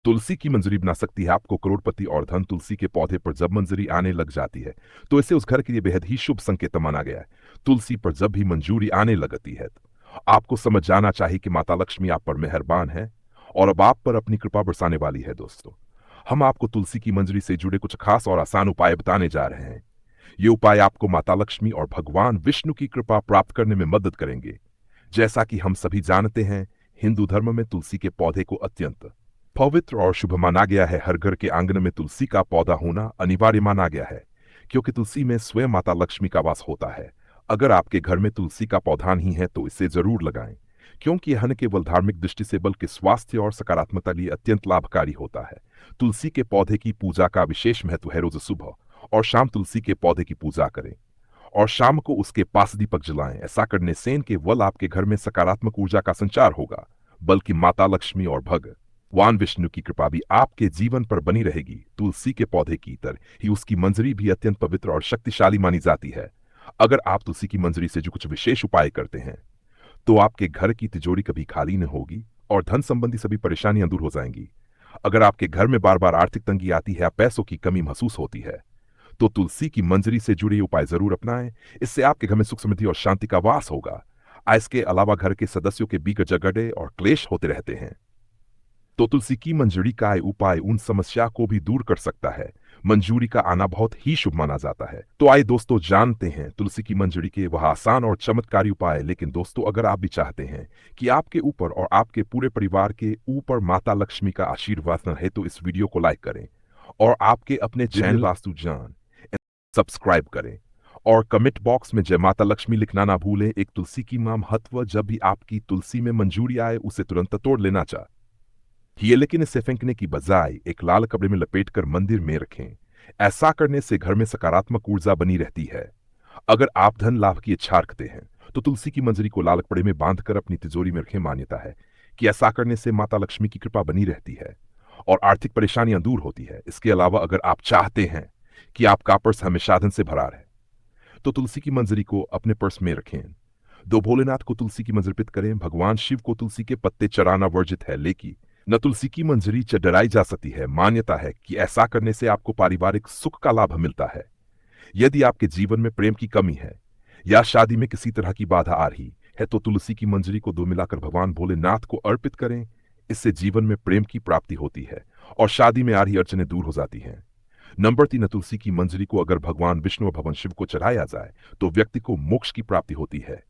तुलसी की मंजरी बना सकती है आपको करोड़पति और धन। तुलसी के पौधे पर जब मंजरी आने लग जाती है तो इसे उस घर के लिए बेहद ही शुभ संकेत माना गया है। तुलसी पर जब भी मंजूरी आने लगती है तो आपको समझ जाना चाहिए कि माता लक्ष्मी आप पर मेहरबान है और अब आप पर अपनी कृपा बरसाने वाली है। दोस्तों, हम आपको तुलसी की मंजरी से जुड़े कुछ खास और आसान उपाय बताने जा रहे हैं। ये उपाय आपको माता लक्ष्मी और भगवान विष्णु की कृपा प्राप्त करने में मदद करेंगे। जैसा कि हम सभी जानते हैं, हिंदू धर्म में तुलसी के पौधे को अत्यंत पवित्र और शुभ माना गया है। हर घर के आंगन में तुलसी का पौधा होना अनिवार्य माना गया है, क्योंकि तुलसी में स्वयं माता लक्ष्मी का वास होता है। अगर आपके घर में तुलसी का पौधा नहीं है तो इसे जरूर लगाएं, क्योंकि यह न केवल धार्मिक दृष्टि से बल्कि स्वास्थ्य और सकारात्मकता लिए अत्यंत लाभकारी होता है। तुलसी के पौधे की पूजा का विशेष महत्व है। रोज सुबह और शाम तुलसी के पौधे की पूजा करें और शाम को उसके पास दीपक जलाएं। ऐसा करने से न केवल आपके घर में सकारात्मक ऊर्जा का संचार होगा, बल्कि माता लक्ष्मी और भगवान विष्णु की कृपा भी आपके जीवन पर बनी रहेगी। तुलसी के पौधे की तरह ही उसकी मंजरी भी अत्यंत पवित्र और शक्तिशाली मानी जाती है। अगर आप तुलसी की मंजरी से जो कुछ विशेष उपाय करते हैं तो आपके घर की तिजोरी कभी खाली न होगी और धन संबंधी सभी परेशानियां दूर हो जाएंगी। अगर आपके घर में बार बार आर्थिक तंगी आती है या पैसों की कमी महसूस होती है तो तुलसी की मंजरी से जुड़े उपाय जरूर अपनाएं। इससे आपके घर में सुख समृद्धि और शांति का वास होगा। इसके अलावा घर के सदस्यों के बीच झगड़े और क्लेश होते रहते हैं तो तुलसी की मंजरी का उपाय उन समस्या को भी दूर कर सकता है। मंजूरी का आना बहुत ही शुभ माना जाता है। तो आइए दोस्तों, जानते हैं तुलसी की मंजरी के वह आसान और चमत्कारी उपाय। लेकिन दोस्तों, अगर आप भी चाहते हैं कि आपके ऊपर और आपके पूरे परिवार के ऊपर माता लक्ष्मी का आशीर्वाद रहे तो इस वीडियो को लाइक करें और आपके अपने चैनल वास्तु जान सब्सक्राइब करें और कमेंट बॉक्स में जय माता लक्ष्मी लिखना ना भूलें। एक तुलसी की मां महत्व, जब भी आपकी तुलसी में मंजूरी आए उसे तुरंत तोड़ लेना चाहिए, लेकिन इसे फेंकने की बजाय एक लाल कपड़े में लपेटकर मंदिर में रखें। ऐसा करने से घर में सकारात्मक ऊर्जा बनी रहती है। अगर आप धन लाभ की इच्छा रखते हैं तो तुलसी की मंजरी को लाल कपड़े में बांधकर अपनी तिजोरी में रखें। मान्यता है कि ऐसा करने से माता लक्ष्मी की कृपा बनी रहती है और आर्थिक परेशानियां दूर होती है। इसके अलावा अगर आप चाहते हैं कि आपका पर्स हमेशा धन से भरा रहे तो तुलसी की मंजरी को अपने पर्स में रखें। दो भोलेनाथ को तुलसी की मंजरी अर्पित करें। भगवान शिव को तुलसी के पत्ते चढ़ाना वर्जित है, लेकिन न तुलसी की मंजरी चढ़ाई जा सकती है। मान्यता है कि ऐसा करने से आपको पारिवारिक सुख का लाभ मिलता है। यदि आपके जीवन में प्रेम की कमी है या शादी में किसी तरह की बाधा आ रही है तो तुलसी की मंजरी को दो मिलाकर भगवान भोलेनाथ को अर्पित करें। इससे जीवन में प्रेम की प्राप्ति होती है और शादी में आ रही अड़चनें दूर हो जाती हैं। नंबर 3, तुलसी की मंजरी को अगर भगवान विष्णु और भगवान शिव को चढ़ाया जाए तो व्यक्ति को मोक्ष की प्राप्ति होती है,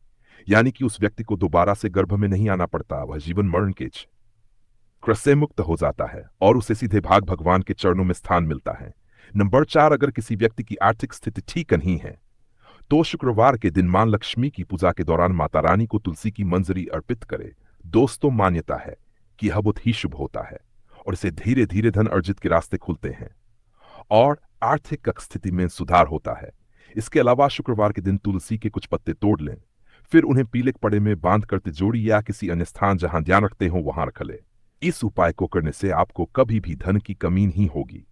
यानी कि उस व्यक्ति को दोबारा से गर्भ में नहीं आना पड़ता। वह जीवन मरण के चक्र से मुक्त हो जाता है और उसे सीधे भाग भगवान के चरणों में स्थान मिलता है। नंबर 4, अगर किसी व्यक्ति की आर्थिक स्थिति ठीक नहीं है तो शुक्रवार के दिन मां लक्ष्मी की पूजा के दौरान माता रानी को तुलसी की मंजरी अर्पित करे। दोस्तों, मान्यता है कि यह बहुत ही शुभ होता है और इसे धीरे धीरे धन अर्जित के रास्ते खुलते हैं और आर्थिक स्थिति में सुधार होता है। इसके अलावा शुक्रवार के दिन तुलसी के कुछ पत्ते तोड़ लें, फिर उन्हें पीले कपड़े में बांध कर तिजोरी या किसी अन्य स्थान जहां ध्यान रखते हो वहां रख ले। इस उपाय को करने से आपको कभी भी धन की कमी नहीं होगी।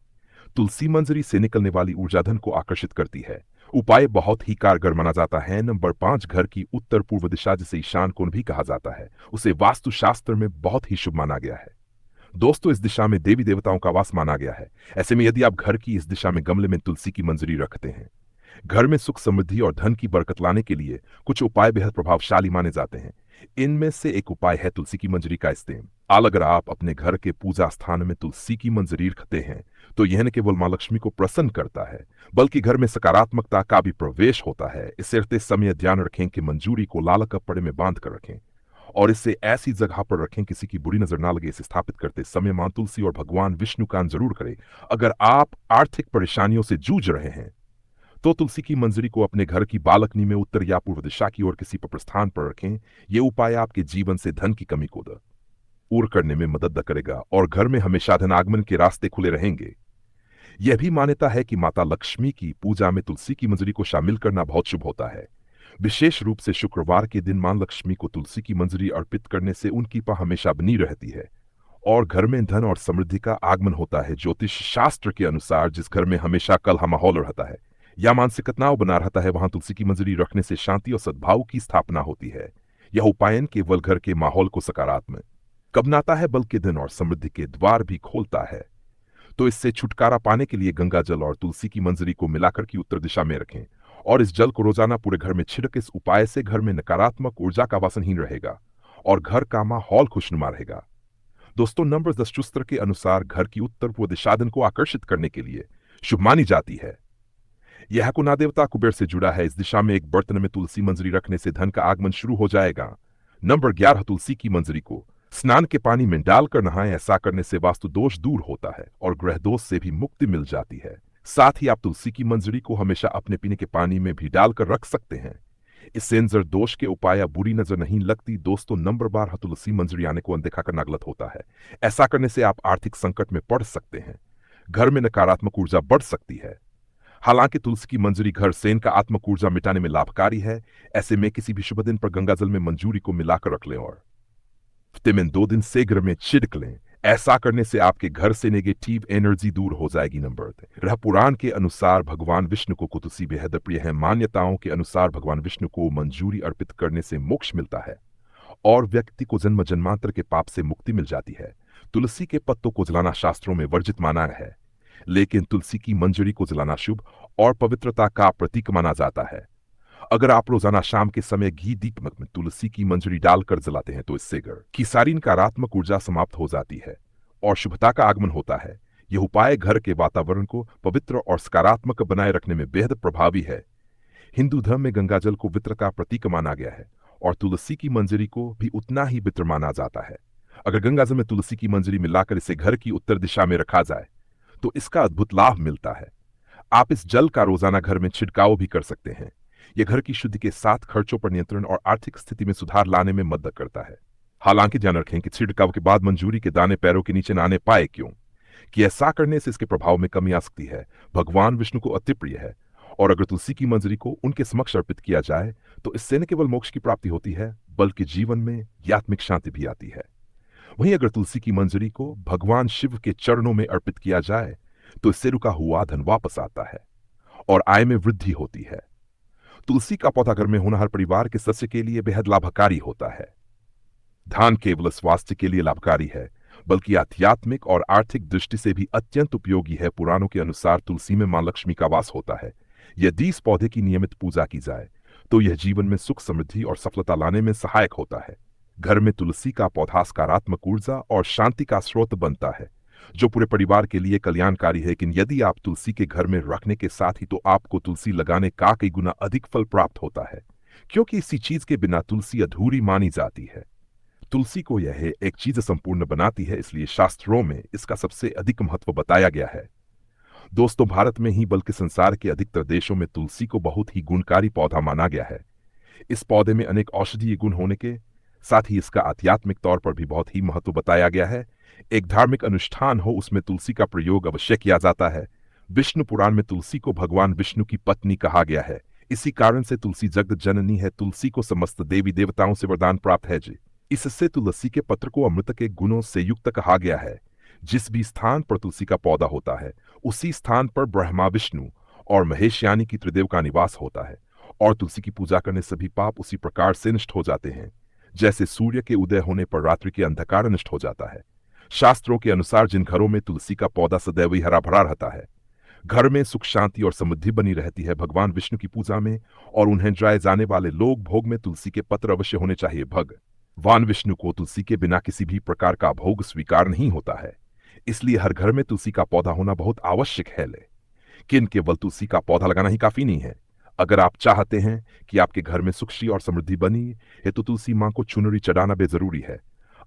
तुलसी मंजरी से निकलने वाली ऊर्जा धन को आकर्षित करती है। उपाय बहुत ही कारगर माना जाता है। नंबर 5, घर की उत्तर पूर्व दिशा, जिसे ईशान कोण भी कहा जाता है, उसे वास्तुशास्त्र में बहुत ही शुभ माना गया है। दोस्तों, इस दिशा में देवी देवताओं का वास माना गया है। ऐसे में यदि आप घर की इस दिशा में गमले में तुलसी की मंजरी रखते हैं, घर में सुख समृद्धि और धन की बरकत लाने के लिए कुछ उपाय बेहद प्रभावशाली माने जाते हैं। इनमें से एक उपाय है तुलसी की मंजरी का इस्तेमाल। अगर आप अपने घर के पूजा स्थान में तुलसी की मंजरी रखते हैं तो यह न केवल मां लक्ष्मी को प्रसन्न करता है, बल्कि घर में सकारात्मकता का भी प्रवेश होता है। इसे रखते समय ध्यान रखें कि मंजूरी को लाल कपड़े में बांध कर रखें और इसे ऐसी जगह पर रखें किसी की बुरी नजर ना लगे। इसे स्थापित करते समय मां तुलसी और भगवान विष्णु का जरूर करें। अगर आप आर्थिक परेशानियों से जूझ रहे हैं तो तुलसी की मंजरी को अपने घर की बालकनी में उत्तर या पूर्व दिशा की ओर किसी प्रस्थान पर रखें। यह उपाय आपके जीवन से धन की कमी को दूर करने में मदद करेगा और घर में हमेशा धन आगमन के रास्ते खुले रहेंगे। यह भी मान्यता है कि माता लक्ष्मी की पूजा में तुलसी की मंजरी को शामिल करना बहुत शुभ होता है। विशेष रूप से शुक्रवार के दिन मां लक्ष्मी को तुलसी की मंजरी अर्पित करने से उनकी कृपा हमेशा बनी रहती है और घर में धन और समृद्धि का आगमन होता है। ज्योतिष शास्त्र के अनुसार जिस घर में हमेशा कलह माहौल रहता है या मानसिक तनाव बना रहता है, वहां तुलसी की मंजरी रखने से शांति और सद्भाव की स्थापना होती है। यह उपायन केवल घर के माहौल को सकारात्मक कब नाता है बल्कि दिन और समृद्धि के द्वार भी खोलता है। तो इससे छुटकारा पाने के लिए गंगा जल और तुलसी की मंजरी को मिलाकर की उत्तर दिशा में रखें और इस जल को रोजाना पूरे घर में छिड़क। इस उपाय से घर में नकारात्मक ऊर्जा का वासनहीन रहेगा और घर का माहौल खुशनुमा रहेगा। दोस्तों, नंबर 10 चुस्त्र के अनुसार घर की उत्तर पूर्व दिशा दिन को आकर्षित करने के लिए शुभ मानी जाती है। यह कुना देवता कुबेर से जुड़ा है। इस दिशा में एक बर्तन में तुलसी मंजरी रखने से धन का आगमन शुरू हो जाएगा। नंबर 11 तुलसी की मंजरी को स्नान के पानी में डालकर नहाएं। ऐसा करने से वास्तु दोष दूर होता है और ग्रह दोष से भी मुक्ति मिल जाती है। साथ ही आप तुलसी की मंजरी को हमेशा अपने पीने के पानी में भी डालकर रख सकते हैं। इससे नजर दोष के उपाय या बुरी नजर नहीं लगती। दोस्तों, नंबर 12 तुलसी मंजरी आने को अनदेखा करना गलत होता है। ऐसा करने से आप आर्थिक संकट में पड़ सकते हैं। घर में नकारात्मक ऊर्जा बढ़ सकती है। हालांकि तुलसी की मंजरी घर सेन का आत्मक ऊर्जा मिटाने में लाभकारी है। ऐसे में किसी भी शुभ दिन पर गंगाजल में मंजूरी को मिलाकर रख लें और हफ्ते में 2 दिन शीघ्र में छिड़क लें। ऐसा करने से आपके घर से नेगेटिव एनर्जी दूर हो जाएगी। नंबर रह पुराण के अनुसार भगवान विष्णु को तुलसी बेहद प्रिय है। मान्यताओं के अनुसार भगवान विष्णु को मंजूरी अर्पित करने से मोक्ष मिलता है और व्यक्ति को जन्म जन्मांतर के पाप से मुक्ति मिल जाती है। तुलसी के पत्तों को जलाना शास्त्रों में वर्जित माना है, लेकिन तुलसी की मंजरी को जलाना शुभ और पवित्रता का प्रतीक माना जाता है। अगर आप रोजाना शाम के समय घी दीपक में तुलसी की मंजरी डालकर जलाते हैं तो इससे घर की सारी नकारात्मक ऊर्जा समाप्त हो जाती है और शुभता का आगमन होता है। यह उपाय घर के वातावरण को पवित्र और सकारात्मक बनाए रखने में बेहद प्रभावी है। हिंदू धर्म में गंगाजल को वित्र का प्रतीक माना गया है और तुलसी की मंजरी को भी उतना ही वित्र माना जाता है। अगर गंगाजल में तुलसी की मंजरी मिलाकर इसे घर की उत्तर दिशा में रखा जाए तो इसका अद्भुत लाभ मिलता है। आप इस जल का रोजाना घर में छिड़काव भी कर सकते हैं। यह घर की शुद्धि के साथ खर्चों पर नियंत्रण और आर्थिक स्थिति में सुधार लाने में मदद करता है। हालांकि ध्यान रखें कि छिड़काव के बाद मंजूरी के दाने पैरों के नीचे न आने पाए, क्यों कि ऐसा करने से इसके प्रभाव में कमी आ सकती है। भगवान विष्णु को अति प्रिय है और अगर तुलसी की मंजरी को उनके समक्ष अर्पित किया जाए तो इससे न केवल मोक्ष की प्राप्ति होती है बल्कि जीवन में आत्मिक शांति भी आती है। वहीं अगर तुलसी की मंजरी को भगवान शिव के चरणों में अर्पित किया जाए तो इससे रुका हुआ धन वापस आता है और आय में वृद्धि होती है। तुलसी का पौधा घर में होना हर परिवार के सदस्य के लिए बेहद लाभकारी होता है। ध्यान केवल स्वास्थ्य के लिए लाभकारी है बल्कि आध्यात्मिक और आर्थिक दृष्टि से भी अत्यंत उपयोगी है। पुराणों के अनुसार तुलसी में मां लक्ष्मी का वास होता है। यदि इस पौधे की नियमित पूजा की जाए तो यह जीवन में सुख, समृद्धि और सफलता लाने में सहायक होता है। घर में तुलसी का पौधा सकारात्मक ऊर्जा और शांति का स्रोत बनता है जो पूरे परिवार के लिए कल्याणकारी है। लेकिन यदि आप तुलसी के घर में रखने के साथ ही तो आपको तुलसी लगाने का कई गुना अधिक फल प्राप्त होता है, क्योंकि इसी चीज के बिना तुलसी अधूरी मानी जाती है। तुलसी को यह एक चीज संपूर्ण बनाती है, इसलिए शास्त्रों में इसका सबसे अधिक महत्व बताया गया है। दोस्तों, भारत में ही बल्कि संसार के अधिकतर देशों में तुलसी को बहुत ही गुणकारी पौधा माना गया है। इस पौधे में अनेक औषधीय गुण होने के साथ ही इसका आध्यात्मिक तौर पर भी बहुत ही महत्व बताया गया है। एक धार्मिक अनुष्ठान हो उसमें तुलसी का प्रयोग अवश्य किया जाता है। विष्णु पुराण में तुलसी को भगवान विष्णु की पत्नी कहा गया है। इसी कारण से तुलसी जगत जननी है। तुलसी को समस्त देवी देवताओं से वरदान प्राप्त है जी। इससे तुलसी के पत्र को अमृत के गुणों से युक्त कहा गया है। जिस भी स्थान पर तुलसी का पौधा होता है उसी स्थान पर ब्रह्मा, विष्णु और महेश यानी कि त्रिदेव का निवास होता है और तुलसी की पूजा करने सभी पाप उसी प्रकार से नष्ट हो जाते हैं जैसे सूर्य के उदय होने पर रात्रि के अंधकार नष्ट हो जाता है। शास्त्रों के अनुसार जिन घरों में तुलसी का पौधा सदैव ही हरा भरा रहता है, घर में सुख, शांति और समृद्धि बनी रहती है। भगवान विष्णु की पूजा में और उन्हें जाए जाने वाले लोग भोग में तुलसी के पत्र अवश्य होने चाहिए। भगवान विष्णु को तुलसी के बिना किसी भी प्रकार का भोग स्वीकार नहीं होता है, इसलिए हर घर में तुलसी का पौधा होना बहुत आवश्यक है। लेकिन केवल तुलसी का पौधा लगाना ही काफी नहीं है। अगर आप चाहते हैं कि आपके घर में सुख और समृद्धि बनी है तो तुलसी मां को चुनरी चढ़ाना बेजरूरी है।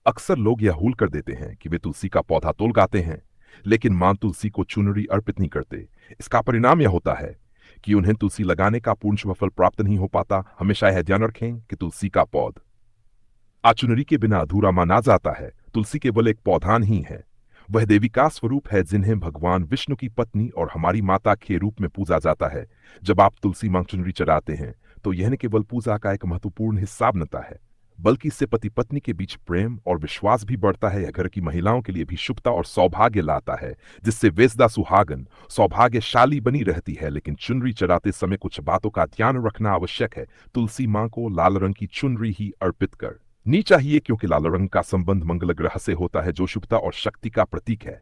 अक्सर लोग यह भूल कर देते हैं कि वे तुलसी का पौधा तो लगाते हैं लेकिन मां तुलसी को चुनरी अर्पित नहीं करते। इसका परिणाम यह होता है कि उन्हें तुलसी लगाने का पूर्ण शुभ फल प्राप्त नहीं हो पाता। हमेशा यह ध्यान रखें कि तुलसी का पौधा चुनरी के बिना अधूरा माना जाता है। तुलसी केवल एक पौधा नहीं है, वह देवी का स्वरूप है जिन्हें भगवान विष्णु की पत्नी और हमारी माता के रूप में पूजा जाता है। जब आप तुलसी मां चुनरी चढ़ाते हैं तो यह न केवल पूजा का एक महत्वपूर्ण हिस्सा बनता है बल्कि इससे पति पत्नी के बीच प्रेम और विश्वास भी बढ़ता है। यह घर की महिलाओं के लिए भी शुभता और सौभाग्य लाता है, जिससे वेसदा सुहागन सौभाग्यशाली बनी रहती है। लेकिन चुनरी चढ़ाते समय कुछ बातों का ध्यान रखना आवश्यक है। तुलसी मां को लाल रंग की चुनरी ही अर्पित कर नी चाहिए क्योंकि लाल रंग का संबंध मंगल ग्रह से होता है जो शुभता और शक्ति का प्रतीक है।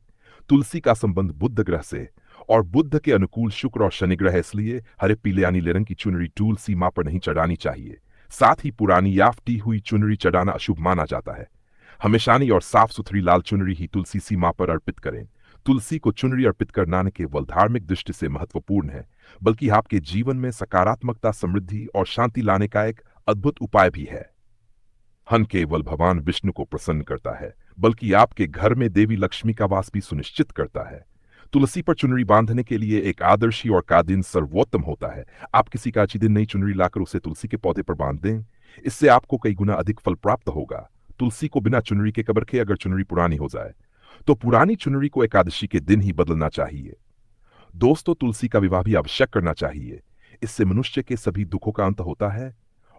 तुलसी का संबंध बुध ग्रह से और बुध के अनुकूल शुक्र और शनि ग्रह, इसलिए हरे पीले या नीले रंग की चुनरी तुलसी मां पर नहीं चढ़ानी चाहिए। साथ ही पुरानी या फटी हुई चुनरी चढ़ाना अशुभ माना जाता है। हमेशानी और साफ सुथरी लाल चुनरी ही तुलसी सी मां पर अर्पित करें। तुलसी को चुनरी अर्पित करना न केवल धार्मिक दृष्टि से महत्वपूर्ण है, बल्कि आपके जीवन में सकारात्मकता, समृद्धि और शांति लाने का एक अद्भुत उपाय भी है। हन केवल भगवान विष्णु को प्रसन्न करता है, बल्कि आपके घर में देवी लक्ष्मी का वास भी सुनिश्चित करता है। तुलसी पर चुनरी बांधने के लिए एक आदर्शी और का दिन सर्वोत्तम होता है। आप किसी का अच्छी दिन नई चुनरी लाकर उसे तुलसी के पौधे पर बांध दें, इससे आपको कई गुना अधिक फल प्राप्त होगा। तुलसी को बिना चुनरी के कब रखें? अगर चुनरी पुरानी हो जाए तो पुरानी चुनरी को एकादशी के दिन ही बदलना चाहिए। दोस्तों, तुलसी का विवाह भी आवश्यक करना चाहिए। इससे मनुष्य के सभी दुखों का अंत होता है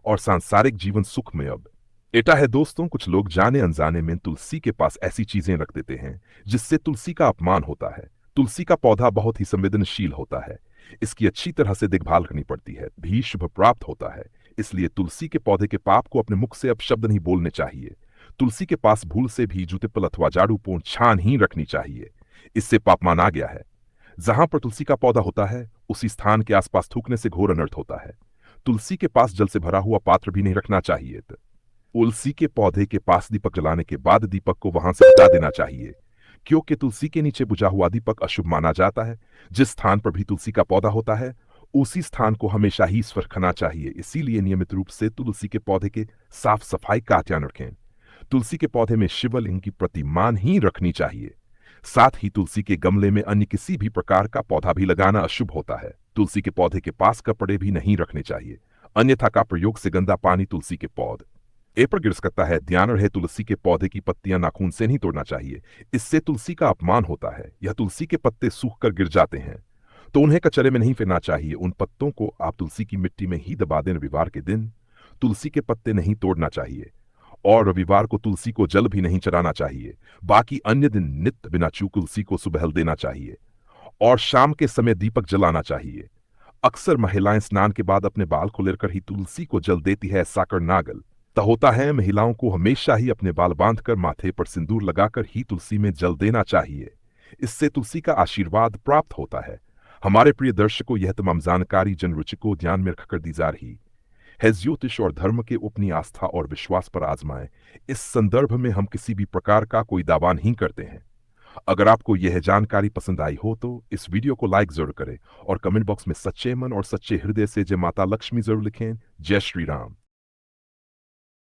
और सांसारिक जीवन सुखमय अब एटा है। दोस्तों, कुछ लोग जाने अनजाने में तुलसी के पास ऐसी चीजें रख देते हैं जिससे तुलसी का अपमान होता है। तुलसी का पौधा बहुत ही संवेदनशील होता है, इसकी अच्छी तरह से देखभाल करनी पड़ती है, भी शुभ प्राप्त होता है। इसलिए तुलसी के पौधे के पाप को अपने मुख से अब शब्द नहीं बोलने चाहिए। तुलसी के पास भूल से भी जूते पल अथवा झाड़ूपूर्ण छान ही रखनी चाहिए, इससे पाप माना गया है। जहां पर तुलसी का पौधा होता है उसी स्थान के आसपास थूकने से घोर अनर्थ होता है। तुलसी के पास जल से भरा हुआ पात्र भी नहीं रखना चाहिए। तुलसी के पौधे के पास दीपक जलाने के बाद दीपक को वहां से हटा देना चाहिए, क्योंकि तुलसी के नीचे बुझा हुआ दीपक अशुभ माना जाता है। जिस स्थान पर भी तुलसी का पौधा होता है उसी स्थान को हमेशा ही स्पर्श करना चाहिए। इसीलिए नियमित रूप से तुलसी के पौधे के साफ सफाई का ध्यान रखें। तुलसी के पौधे में शिवलिंग की प्रतिमान ही रखनी चाहिए। साथ ही तुलसी के गमले में अन्य किसी भी प्रकार का पौधा भी लगाना अशुभ होता है। तुलसी के पौधे के पास कपड़े भी नहीं रखने चाहिए, अन्यथा का प्रयोग से गंदा पानी तुलसी के पौधे पर गिर सकता है। ध्यान रहे, तुलसी के पौधे की पत्तियां नाखून से नहीं तोड़ना चाहिए, इससे तुलसी का अपमान होता है। यह तुलसी के पत्ते सूख कर गिर जाते हैं तो उन्हें कचरे में नहीं फेरना चाहिए। उन पत्तों को आप तुलसी की मिट्टी में ही दबा दें। रविवार के दिन तुलसी के पत्ते नहीं तोड़ना चाहिए और रविवार को तुलसी को जल भी नहीं चढ़ाना चाहिए। बाकी अन्य दिन नित्य बिना चूक तुलसी को सुबह देना चाहिए और शाम के समय दीपक जलाना चाहिए। अक्सर महिलाएं स्नान के बाद अपने बाल को लेकर ही तुलसी को जल देती है, ऐसा करना गलत होता है। महिलाओं को हमेशा ही अपने बाल बांधकर माथे पर सिंदूर लगाकर ही तुलसी में जल देना चाहिए, इससे तुलसी का आशीर्वाद प्राप्त होता है। हमारे प्रिय दर्शकों, यह तमाम जानकारी जन रुचि को ध्यान में रखकर दी जा रही है। ज्योतिष और धर्म के अपनी आस्था और विश्वास पर आजमाएं। इस संदर्भ में हम किसी भी प्रकार का कोई दावा नहीं करते हैं। अगर आपको यह जानकारी पसंद आई हो तो इस वीडियो को लाइक जरूर करें और कमेंट बॉक्स में सच्चे मन और सच्चे हृदय से जय माता लक्ष्मी जरूर लिखें। जय श्री राम।